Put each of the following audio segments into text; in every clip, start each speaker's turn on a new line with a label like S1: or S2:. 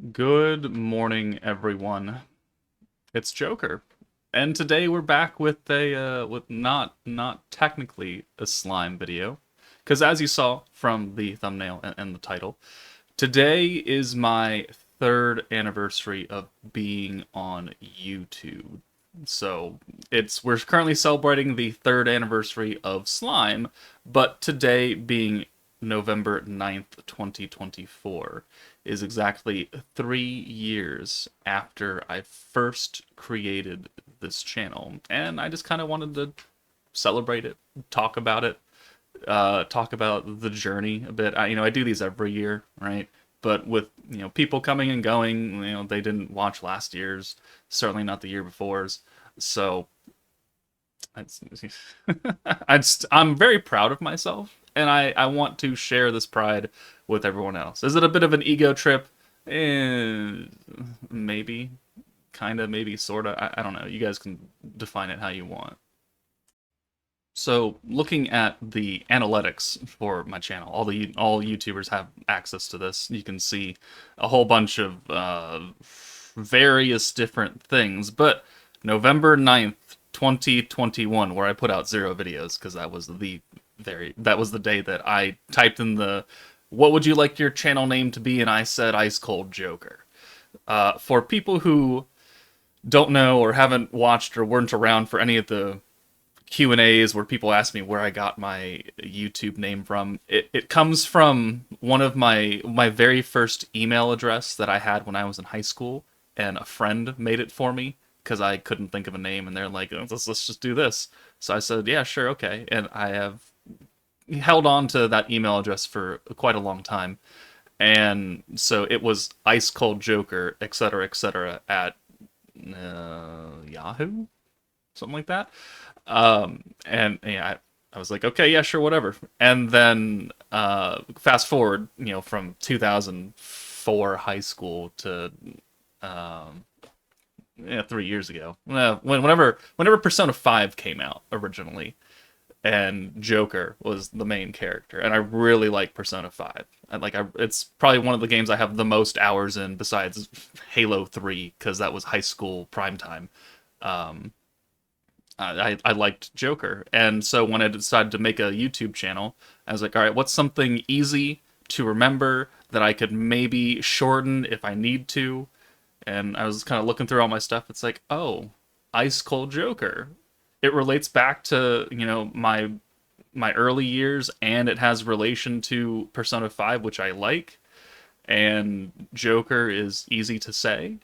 S1: Good morning, everyone. It's Joker, and today we're back with not technically a slime video, because as you saw from the thumbnail and the title, today is my third anniversary of being on YouTube. So we're currently celebrating the third anniversary of Slime, but today being November 9th, 2024, is exactly 3 years after I first created this channel. And I just kind of wanted to celebrate it, talk about it, talk about the journey a bit. I do these every year, right? But with people coming and going, they didn't watch last year's, certainly not the year before's. So it's, I'm very proud of myself, and I want to share this pride with everyone else. Is it a bit of an ego trip? Maybe, kind of, maybe, sort of. I don't know. You guys can define it how you want. So, looking at the analytics for my channel, all YouTubers have access to this. You can see a whole bunch of various different things. But November 9th, 2021, where I put out 0 videos because that was the day that I typed in the what would you like your channel name to be, and I said Ice Cold Joker. For people who don't know or haven't watched or weren't around for any of the Q&As where people ask me where I got my YouTube name from, it comes from one of my very first email address that I had when I was in high school, and a friend made it for me because I couldn't think of a name, and they're like, let's just do this. So I said, yeah, sure, okay. And I have held on to that email address for quite a long time. And so it was Ice Cold Joker, etc., at Yahoo, something like that. And yeah, I was like, okay, yeah, sure, whatever. And then fast forward, from 2004 high school to yeah, 3 years ago. Whenever Persona 5 came out originally, and Joker was the main character, and I really like Persona 5. It's probably one of the games I have the most hours in besides Halo 3 because that was high school prime time. Um, I liked Joker, and so when I decided to make a YouTube channel, I was like, all right, what's something easy to remember that I could maybe shorten if I need to? And I was kind of looking through all my stuff. It's like, oh, Ice Cold Joker. It relates back to my early years, and it has relation to Persona 5, which I like. And Joker is easy to say,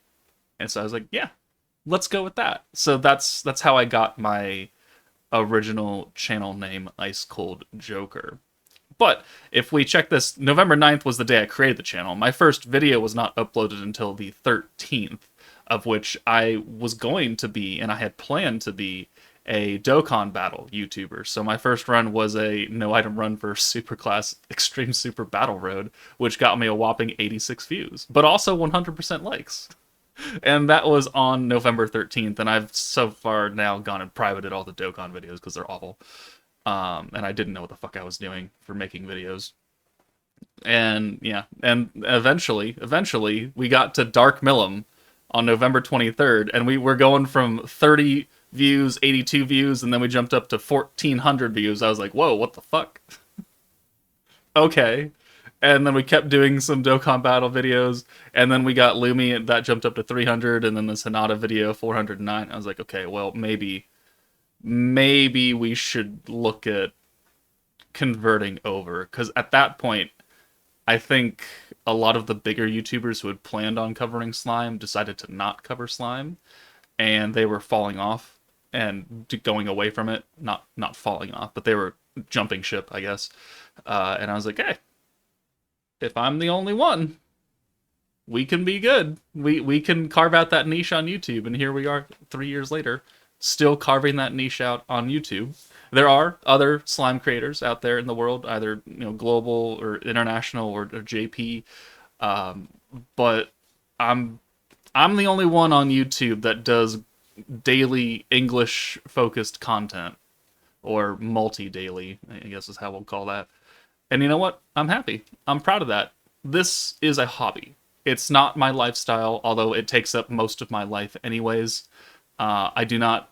S1: and so I was like, yeah, let's go with that. So that's how I got my original channel name, Ice Cold Joker. But if we check this, November 9th was the day I created the channel. My first video was not uploaded until the 13th, of which I was going to be, and I had planned to be, a Dokkan Battle YouTuber. So my first run was a no item run for Superclass Extreme Super Battle Road, which got me a whopping 86 views, but also 100% likes. And that was on November 13th, and I've so far now gone and privated all the Dokkan videos because they're awful. And I didn't know what the fuck I was doing for making videos. And yeah, and eventually, we got to Dark Millum on November 23rd, and we were going from 30 views, 82 views, and then we jumped up to 1,400 views. I was like, whoa, what the fuck? Okay. And then we kept doing some Dokkan Battle videos, and then we got Lumi, and that jumped up to 300, and then this Hinata video, 409. I was like, okay, well, maybe we should look at converting over, because at that point, I think a lot of the bigger YouTubers who had planned on covering slime decided to not cover slime, and they were falling off and going away from it. Not falling off, but they were jumping ship, I guess. And I was like, hey, if I'm the only one, we can be good. We can carve out that niche on YouTube, and here we are 3 years later, still carving that niche out on YouTube. There are other slime creators out there in the world, either global or international or JP, um, but I'm I'm the only one on YouTube that does daily English focused content, or multi daily, I guess is how we'll call that. And you know what? I'm happy. I'm proud of that. This is a hobby. It's not my lifestyle, although it takes up most of my life anyways. I do not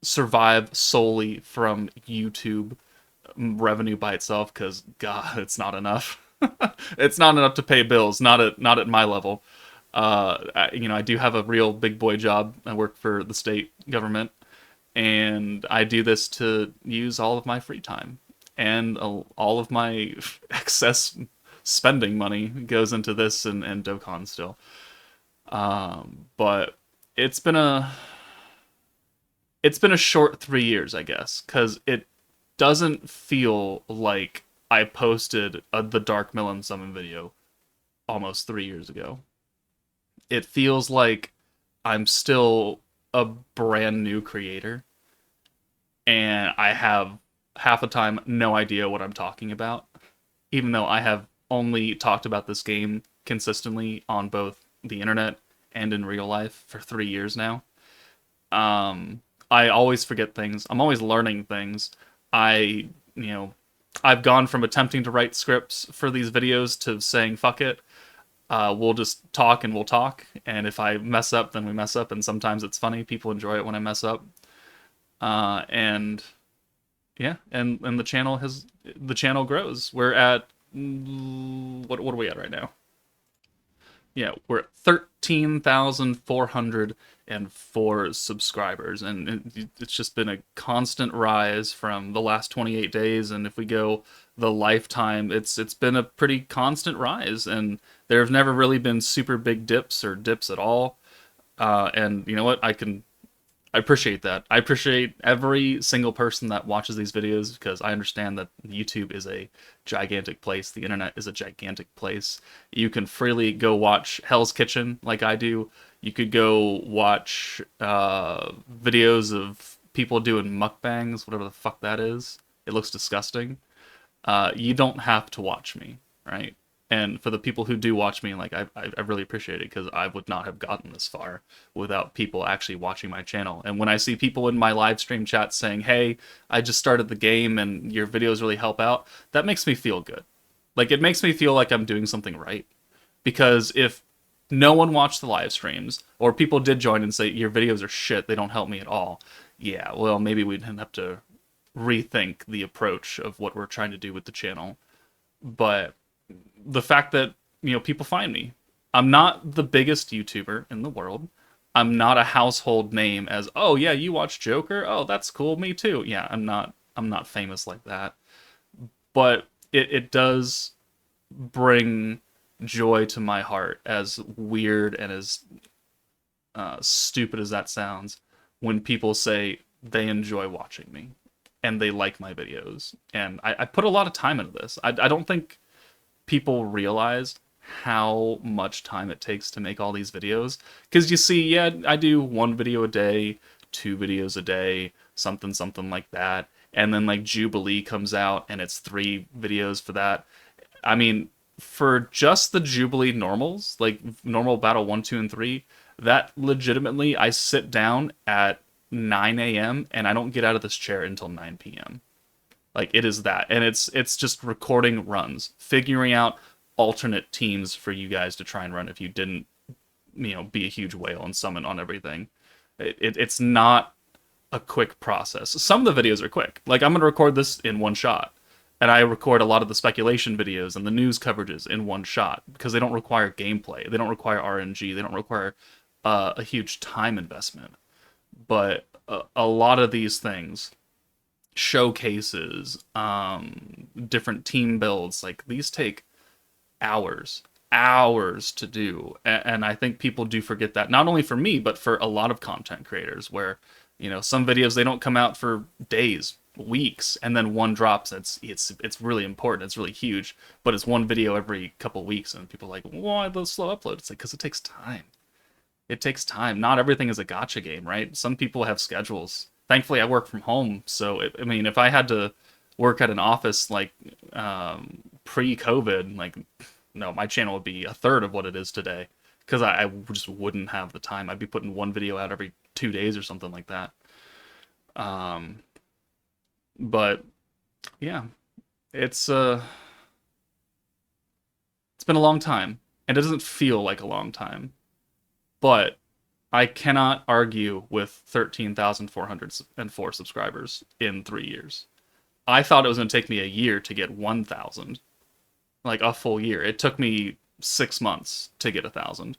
S1: survive solely from YouTube revenue by itself because God, it's not enough. It's not enough to pay bills. Not at my level. I do have a real big boy job. I work for the state government, and I do this to use all of my free time, and all of my excess spending money goes into this and Dokkan still. But it's been a it's been a short 3 years, I guess, because it doesn't feel like I posted the Dark Melon Summon video almost 3 years ago. It feels like I'm still a brand new creator, and I have half the time no idea what I'm talking about, even though I have only talked about this game consistently on both the internet and in real life for 3 years now. I always forget things. I'm always learning things. I, you know, I've gone from attempting to write scripts for these videos to saying fuck it. We'll just talk and we'll talk. And if I mess up, then we mess up. And sometimes it's funny. People enjoy it when I mess up. And yeah, and the channel grows. We're at what are we at right now? Yeah, we're at 13,404 subscribers, and it's just been a constant rise from the last 28 days. And if we go the lifetime, it's been a pretty constant rise, and there have never really been super big dips or dips at all. And you know what? I appreciate that. I appreciate every single person that watches these videos because I understand that YouTube is a gigantic place. The internet is a gigantic place. You can freely go watch Hell's Kitchen like I do. You could go watch videos of people doing mukbangs, whatever the fuck that is. It looks disgusting. You don't have to watch me, right? And for the people who do watch me, like I really appreciate it because I would not have gotten this far without people actually watching my channel. And when I see people in my live stream chat saying, "Hey, I just started the game and your videos really help out," that makes me feel good. Like it makes me feel like I'm doing something right. Because if no one watched the live streams or people did join and say your videos are shit, they don't help me at all, yeah, well maybe we'd have to rethink the approach of what we're trying to do with the channel. But the fact that people find me, I'm not the biggest YouTuber in the world. I'm not a household name as, oh yeah, you watch Joker, oh that's cool, me too. Yeah, I'm not famous like that, but it does bring joy to my heart, as weird and as stupid as that sounds, when people say they enjoy watching me and they like my videos. And I put a lot of time into this. I don't think people realize how much time it takes to make all these videos. Because you see, yeah, I do one video a day, 2 videos a day, something like that. And then like Jubilee comes out and it's 3 videos for that. I mean, for just the Jubilee normals, like normal battle 1, 2, and 3, that legitimately I sit down at 9 a.m. and I don't get out of this chair until 9 p.m. Like it is that, and it's just recording runs, figuring out alternate teams for you guys to try and run if you didn't, be a huge whale and summon on everything. It's not a quick process. Some of the videos are quick. Like I'm gonna record this in one shot, and I record a lot of the speculation videos and the news coverages in one shot because they don't require gameplay, they don't require RNG, they don't require a huge time investment. But a lot of these things, showcases, different team builds, like these take hours to do. And I think people do forget that, not only for me, but for a lot of content creators where, some videos, they don't come out for days, weeks, and then one drops. It's really important. It's really huge, but it's one video every couple weeks. And people are like, why the slow upload? It's like, because it takes time. It takes time. Not everything is a gacha game, right? Some people have schedules. Thankfully, I work from home, so if I had to work at an office like pre-COVID, like no, my channel would be a third of what it is today because I just wouldn't have the time. I'd be putting one video out every 2 days or something like that. But yeah, it's been a long time, and it doesn't feel like a long time. But I cannot argue with 13,404 subscribers in 3 years. I thought it was going to take me a year to get 1,000, like a full year. It took me 6 months to get 1,000.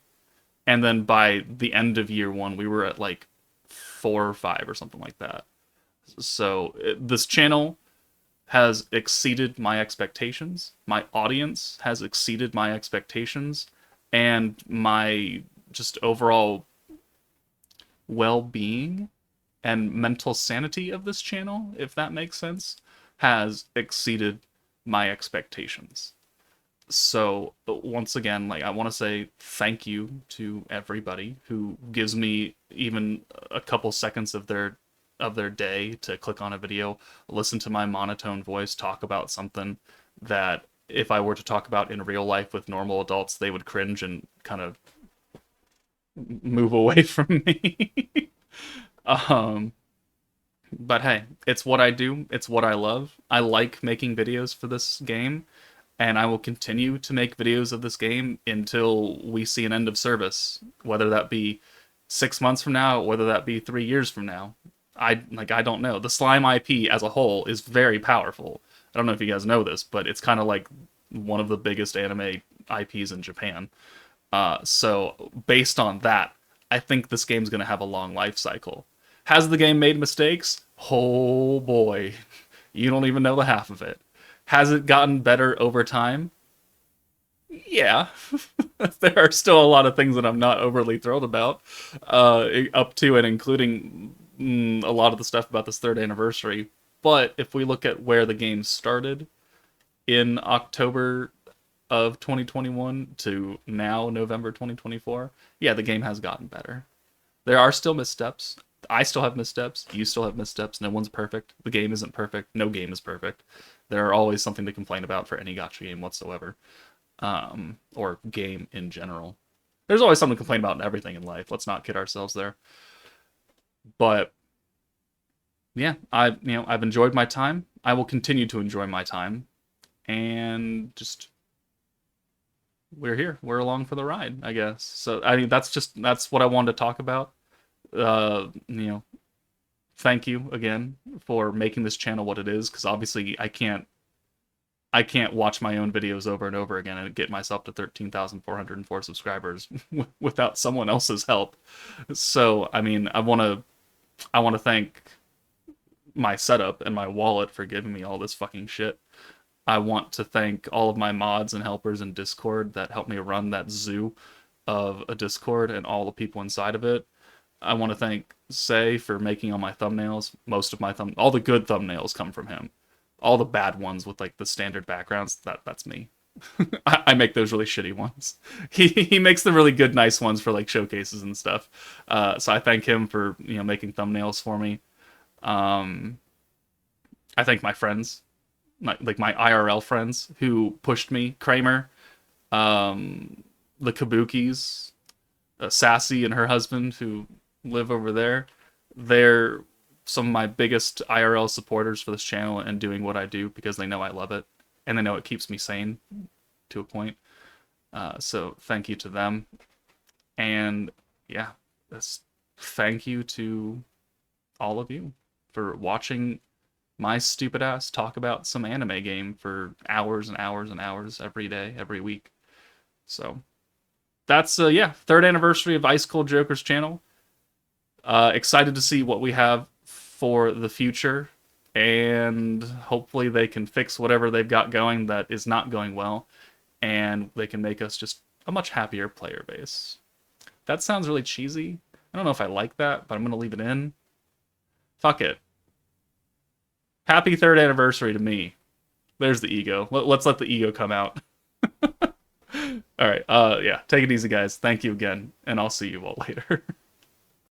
S1: And then by the end of year one, we were at like 4 or 5 or something like that. So this channel has exceeded my expectations. My audience has exceeded my expectations. And my just overall well-being and mental sanity of this channel, if that makes sense, has exceeded my expectations. So once again, like I want to say thank you to everybody who gives me even a couple seconds of their day to click on a video, listen to my monotone voice talk about something that if I were to talk about in real life with normal adults, they would cringe and kind of move away from me. um, but hey, it's what I do. It's what I love. I like making videos for this game, and I will continue to make videos of this game until we see an end of service, whether that be 6 months from now, or whether that be 3 years from now. I don't know. The Slime IP as a whole is very powerful. I don't know if you guys know this, but it's kind of like one of the biggest anime IPs in Japan. So based on that, I think this game's going to have a long life cycle. Has the game made mistakes? Oh boy, you don't even know the half of it. Has it gotten better over time? Yeah, there are still a lot of things that I'm not overly thrilled about, up to and including a lot of the stuff about this third anniversary. But if we look at where the game started in October of 2021 to now November 2024, yeah, the game has gotten better. There are still missteps. I still have missteps. You still have missteps. No one's perfect. The game isn't perfect. No game is perfect. There are always something to complain about for any gacha game whatsoever, or game in general. There's always something to complain about in everything in life. Let's not kid ourselves there. But yeah, I've enjoyed my time. I will continue to enjoy my time, and just we're here. We're along for the ride, I guess. So I mean, that's what I wanted to talk about. Thank you again for making this channel what it is, because obviously I can't watch my own videos over and over again and get myself to 13,404 subscribers without someone else's help. So I mean, I want to thank my setup and my wallet for giving me all this fucking shit. I want to thank all of my mods and helpers in Discord that helped me run that zoo of a Discord and all the people inside of it. I want to thank Say for making all my thumbnails. Most of my all the good thumbnails come from him. All the bad ones with like the standard backgrounds, that's me. I make those really shitty ones. He makes the really good, nice ones for like showcases and stuff. So I thank him for making thumbnails for me. I thank my friends, my IRL friends who pushed me. Kramer, the Kabukis, Sassy and her husband who live over there. They're some of my biggest IRL supporters for this channel and doing what I do because they know I love it and they know it keeps me sane to a point. So thank you to them. And yeah, thank you to all of you for watching my stupid ass talk about some anime game for hours and hours and hours every day, every week. So that's third anniversary of Ice Cold Joker's channel. Excited to see what we have for the future, and hopefully they can fix whatever they've got going that is not going well, and they can make us just a much happier player base. That sounds really cheesy. I don't know if I like that, but I'm gonna leave it in. Fuck it. Happy third anniversary to me. There's the ego. Let's let the ego come out. All right. Yeah. Take it easy, guys. Thank you again, and I'll see you all later.